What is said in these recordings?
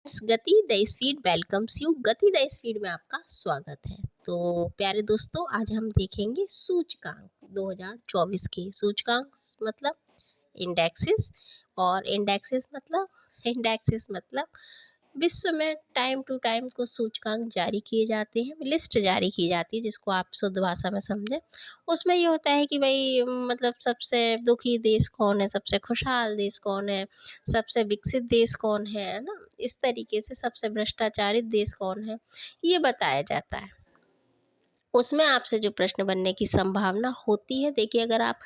गति the speed welcomes you. गति the speed में आपका स्वागत है। तो प्यारे दोस्तों, आज हम देखेंगे सूचकांक 2024 के सूचकांक मतलब इंडेक्सेस। और इंडेक्सेस मतलब विश्व में टाइम टू टाइम कुछ सूचकांक जारी किए जाते हैं, लिस्ट जारी की जाती है जिसको आप शुद्ध भाषा में समझें। उसमें ये होता है कि भाई मतलब सबसे दुखी देश कौन है, सबसे खुशहाल देश कौन है, सबसे विकसित देश कौन है ना। इस तरीके से सबसे भ्रष्टाचारित देश कौन है, ये बताया जाता है। उसमें आपसे जो प्रश्न बनने की संभावना होती है, देखिए अगर आप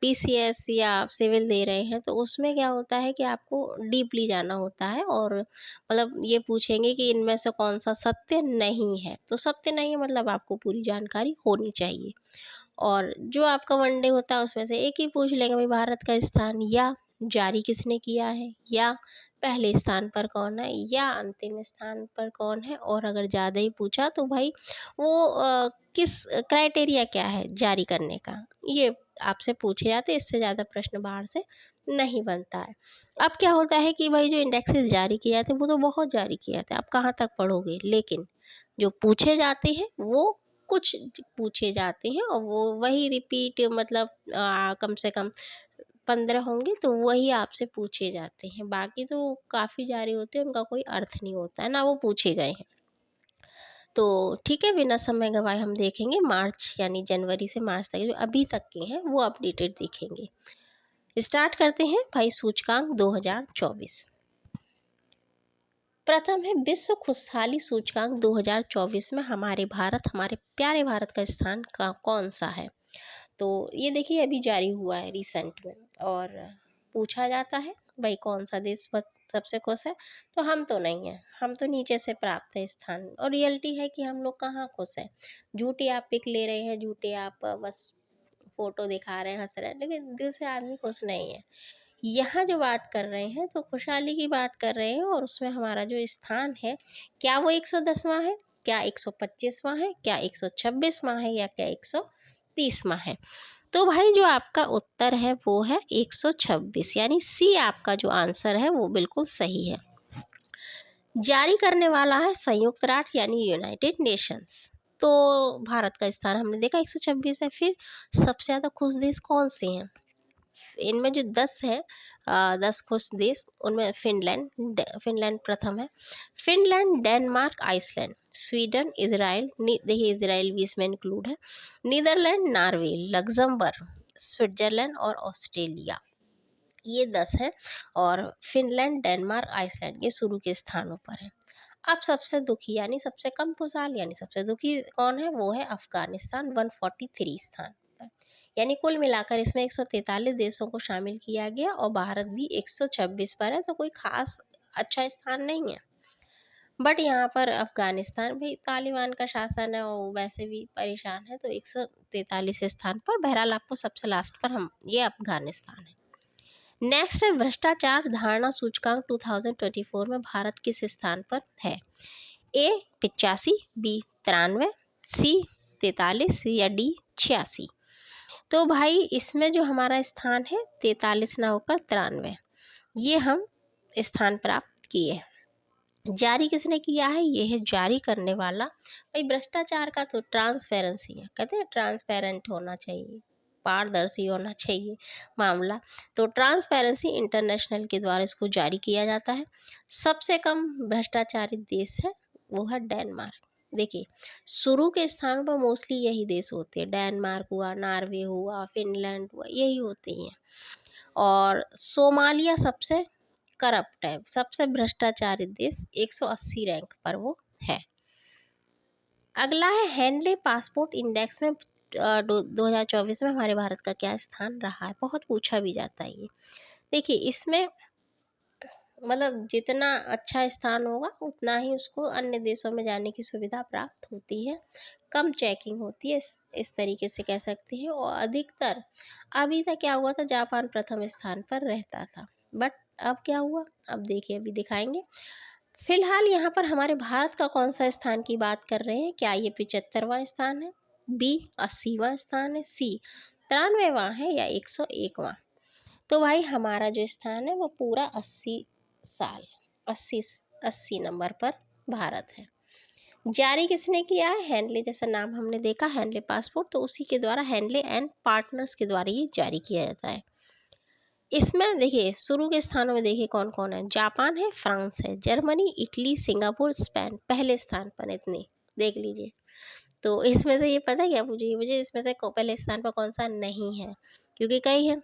पीसीएस या आप सिविल दे रहे हैं तो उसमें क्या होता है कि आपको डीपली जाना होता है और मतलब ये पूछेंगे कि इनमें से कौन सा सत्य नहीं है। तो सत्य नहीं है मतलब आपको पूरी जानकारी होनी चाहिए। और जो आपका वनडे होता है उसमें से एक ही पूछ लेंगे, भाई भारत का स्थान या जारी किसने किया है, या पहले स्थान पर कौन है, या अंतिम स्थान पर कौन है। और अगर ज़्यादा ही पूछा तो भाई वो किस क्राइटेरिया क्या है जारी करने का, ये आपसे पूछे जाते। इससे ज़्यादा प्रश्न बाहर से नहीं बनता है। अब क्या होता है कि भाई जो इंडेक्सेस जारी किए जाते हैं वो तो बहुत जारी किए जाते हैं, आप कहाँ तक पढ़ोगे, लेकिन जो पूछे जाते हैं वो कुछ पूछे जाते हैं और वो वही रिपीट मतलब कम से कम 15 होंगे तो वही आपसे पूछे जाते हैं। बाकी तो काफ़ी जारी होते हैं, उनका कोई अर्थ नहीं होता है ना, वो पूछे गए हैं। तो ठीक है, बिना समय गवाए हम देखेंगे मार्च यानी जनवरी से मार्च तक जो अभी तक के हैं वो अपडेटेड देखेंगे। स्टार्ट करते हैं भाई सूचकांक 2024। प्रथम है विश्व खुशहाली सूचकांक 2024 में हमारे प्यारे भारत का स्थान का कौन सा है। तो ये देखिए अभी जारी हुआ है रिसेंट में, और पूछा जाता है भाई कौन सा देश सबसे खुश है। तो हम तो नहीं है, हम तो नीचे से प्राप्त है स्थान। और रियलिटी है कि हम लोग कहाँ खुश हैं। झूठी आप पिक ले रहे हैं, झूठे आप बस फोटो दिखा रहे हैं, हंस रहे हैं, लेकिन दिल से आदमी खुश नहीं है। यहाँ जो बात कर रहे हैं तो खुशहाली की बात कर रहे हैं, और उसमें हमारा जो स्थान है क्या वो 110वां है, क्या 125वां है, क्या 126वां है, या क्या 130वां है। तो भाई जो आपका उत्तर है वो है 126, यानी सी आपका जो आंसर है वो बिल्कुल सही है। जारी करने वाला है संयुक्त राष्ट्र यानी यूनाइटेड नेशंस। तो भारत का स्थान हमने देखा 126 है। फिर सबसे ज़्यादा खुश देश कौन से हैं, इनमें जो 10 है 10 खुश देश, उनमें फिनलैंड प्रथम है। Finland, Denmark, Iceland, Sweden, Israel, देखिए इजराइल भी इसमें इंक्लूड है, नीदरलैंड, नॉर्वे, लग्जमबर्ग, स्विट्जरलैंड और ऑस्ट्रेलिया, ये 10 है। और फिनलैंड, डेनमार्क, आइसलैंड ये शुरू के स्थानों पर है। अब सबसे दुखी यानी सबसे कम खुशहाल यानी सबसे दुखी कौन है, वो है अफगानिस्तान 143 स्थान पर। यानी कुल मिलाकर इसमें 143 देशों को शामिल किया गया और भारत भी 126 पर है। तो कोई खास अच्छा स्थान नहीं है। बट यहाँ पर अफगानिस्तान भी तालिबान का शासन है और वैसे भी परेशान है, तो 143 स्थान पर। बहरहाल आपको सबसे लास्ट पर हम ये अफगानिस्तान है। नेक्स्ट है भ्रष्टाचार धारणा सूचकांक 2024 में भारत किस स्थान पर है। ए 85, बी 93, सी 43 या डी 86। तो भाई इसमें जो हमारा स्थान है 43 ना होकर 93, ये हम स्थान प्राप्त किए। जारी किसने किया है, ये है जारी करने वाला। भाई भ्रष्टाचार का तो ट्रांसपेरेंसी है, कहते हैं ट्रांसपेरेंट होना चाहिए, पारदर्शी होना चाहिए मामला। तो ट्रांसपेरेंसी इंटरनेशनल के द्वारा इसको जारी किया जाता है। सबसे कम भ्रष्टाचारित देश है वो है डेनमार्क। देखिए शुरू के स्थानों पर मोस्टली यही देश होते हैं, डेनमार्क हुआ, नॉर्वे हुआ, फिनलैंड हुआ, यही होते हैं। और सोमालिया सबसे करप्ट है, सबसे भ्रष्टाचारित देश, 180 रैंक पर वो है। अगला है हेनले पासपोर्ट इंडेक्स में 2024 में हमारे भारत का क्या स्थान रहा है, बहुत पूछा भी जाता है ये। देखिए इसमें मतलब जितना अच्छा स्थान होगा उतना ही उसको अन्य देशों में जाने की सुविधा प्राप्त होती है, कम चेकिंग होती है, इस तरीके से कह सकते हैं। और अधिकतर अभी तक क्या हुआ था, जापान प्रथम स्थान पर रहता था, बट अब क्या हुआ, अब देखिए अभी दिखाएंगे। फिलहाल यहाँ पर हमारे भारत का कौन सा स्थान की बात कर रहे हैं, क्या ये 75वां स्थान है, बी 80वां स्थान है, सी 93वां है, या 101वां। तो भाई हमारा जो स्थान है वो पूरा 80 साल 80 80 नंबर पर भारत है। जारी किसने किया है? हेनले, जैसा नाम हमने देखा हेनले पासपोर्ट, तो उसी के द्वारा, हेनले एंड पार्टनर्स के द्वारा ये जारी किया जाता है। इसमें देखिए शुरू के स्थानों में देखिए कौन कौन है। जापान है, फ्रांस है, जर्मनी, इटली, सिंगापुर, स्पेन पहले स्थान पर, इतने देख लीजिए। तो इसमें से ये पता है क्या पूछिए मुझे, इसमें से पहले स्थान पर कौन सा नहीं है, क्योंकि कई है।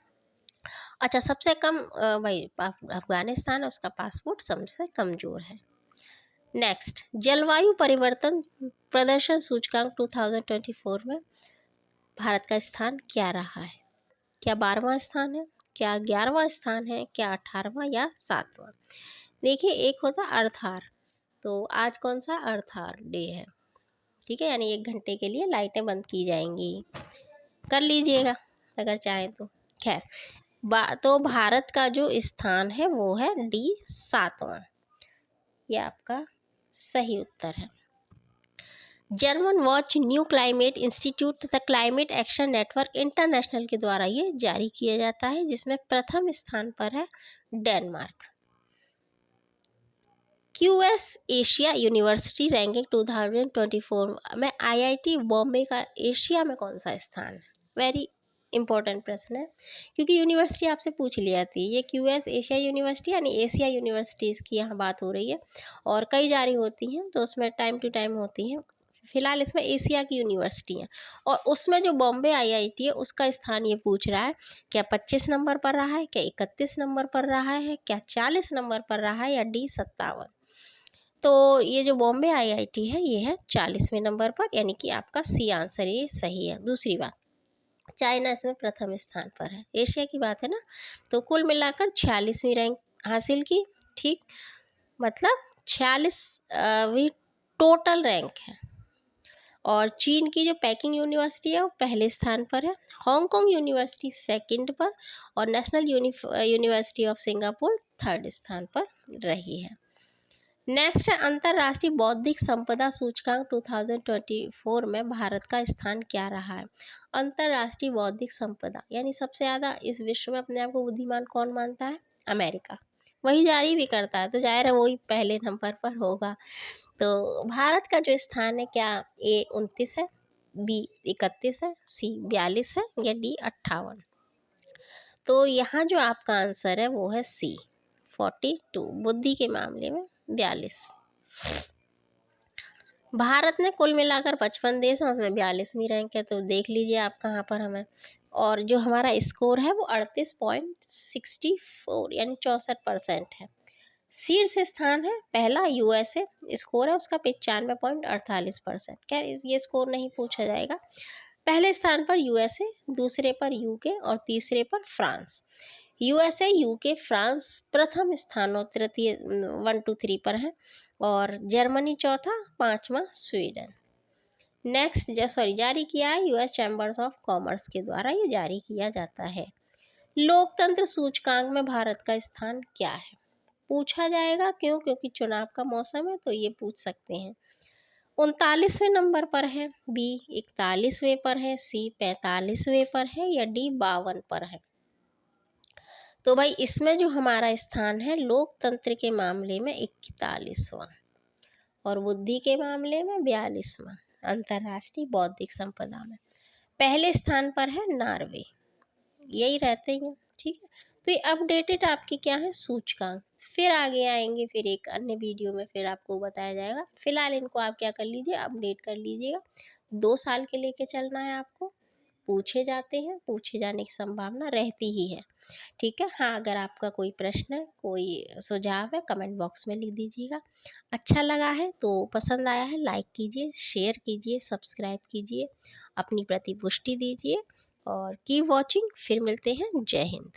अच्छा, सबसे कम भाई अफगानिस्तान है, उसका पासपोर्ट सबसे कमजोर है। नेक्स्ट, जलवायु परिवर्तन प्रदर्शन सूचकांक 2024 में भारत का स्थान क्या रहा है? क्या 12वां स्थान है, क्या 11वां स्थान है, क्या 18वां या 7वां? देखिए एक होता अर्थार, तो आज कौन सा अर्थार डे है, ठीक है, यानी 1 घंटे के लिए लाइटें बंद की जाएंगी, कर लीजिएगा अगर चाहें तो। खैर, तो भारत का जो स्थान है वो है डी, 7वां, ये आपका सही उत्तर है। German watch new climate institute तथा क्लाइमेट एक्शन नेटवर्क इंटरनेशनल के द्वारा ये जारी किया जाता है, जिसमें प्रथम स्थान पर है Denmark. QS Asia university ranking 2024 में आईआईटी बॉम्बे का एशिया में कौन सा स्थान है? वेरी इंपॉर्टेंट प्रश्न है, क्योंकि यूनिवर्सिटी आपसे पूछ ली जाती है। ये क्यूएस एशिया यूनिवर्सिटी यानी एशिया यूनिवर्सिटीज़ की यहाँ बात हो रही है, और कई जारी होती हैं तो उसमें टाइम टू टाइम होती हैं। फिलहाल इसमें एशिया की यूनिवर्सिटी है, और उसमें जो बॉम्बे आईआईटी है उसका स्थान ये पूछ रहा है, क्या 25 नंबर पर रहा है, क्या 31 नंबर पर रहा है, क्या 40 नंबर पर रहा है, या डी 57? तो ये जो बॉम्बे आईआईटी है ये है 40वें नंबर पर, यानी कि आपका सी आंसर ये सही है। दूसरी बात, चाइना इसमें प्रथम स्थान पर है, एशिया की बात है ना, तो कुल मिलाकर 46वीं रैंक हासिल की, ठीक, मतलब 46वीं टोटल रैंक है। और चीन की जो पेकिंग यूनिवर्सिटी है वो पहले स्थान पर है, हांगकांग यूनिवर्सिटी सेकंड पर, और national university of Singapore third स्थान पर रही है। नेक्स्ट है अंतर्राष्ट्रीय बौद्धिक संपदा सूचकांक 2024 में भारत का स्थान क्या रहा है? अंतर्राष्ट्रीय बौद्धिक संपदा यानी सबसे ज़्यादा इस विश्व में अपने आप को बुद्धिमान कौन मानता है? अमेरिका, वही जारी भी करता है, तो जाहिर है वही पहले नंबर पर होगा। तो भारत का जो स्थान है, क्या ए 29 है, बी 31 है, सी 42 है, या डी 58? तो यहाँ जो आपका आंसर है वो है सी 42, बुद्धि के मामले में 42। भारत ने कुल मिलाकर 55 देश हैं, उसमें 42वीं रैंक है, तो देख लीजिए आप कहाँ पर हमें। और जो हमारा स्कोर है वो 38.64 यानी 64% है। शीर्ष स्थान है पहला यूएसए, स्कोर है उसका 95.48%। खैर ये स्कोर नहीं पूछा जाएगा। पहले स्थान पर यूएसए, दूसरे पर यूके और तीसरे पर फ्रांस। यूएसए, यूके, फ्रांस प्रथम स्थानों, तृतीय 1 2 3 पर है, और जर्मनी चौथा, 5वां स्वीडन। नेक्स्ट जारी किया है यूएस चैम्बर्स ऑफ कॉमर्स के द्वारा, ये जारी किया जाता है। लोकतंत्र सूचकांक में भारत का स्थान क्या है? पूछा जाएगा, क्यों? क्योंकि चुनाव का मौसम है, तो ये पूछ सकते हैं। 39वें नंबर पर है, बी 41वें पर है, सी 45वें पर है, या डी 52 पर है? तो भाई इसमें जो हमारा स्थान है लोकतंत्र के मामले में 41वां, और बुद्धि के मामले में 42वां, अंतर्राष्ट्रीय बौद्धिक संपदा में। पहले स्थान पर है नॉर्वे, यही रहते हैं, ठीक है। तो ये अपडेटेड आपके क्या है सूचकांक, फिर आगे आएंगे, फिर एक अन्य वीडियो में फिर आपको बताया जाएगा। फिलहाल इनको आप क्या कर लीजिए, अपडेट कर लीजिएगा। 2 साल के लेके चलना है आपको, पूछे जाते हैं, पूछे जाने की संभावना रहती ही है, ठीक है। हाँ, अगर आपका कोई प्रश्न है, कोई सुझाव है, कमेंट बॉक्स में लिख दीजिएगा। अच्छा लगा है तो, पसंद आया है, लाइक कीजिए, शेयर कीजिए, सब्सक्राइब कीजिए, अपनी प्रतिपुष्टि दीजिए, और कीप वॉचिंग। फिर मिलते हैं। जय हिंद।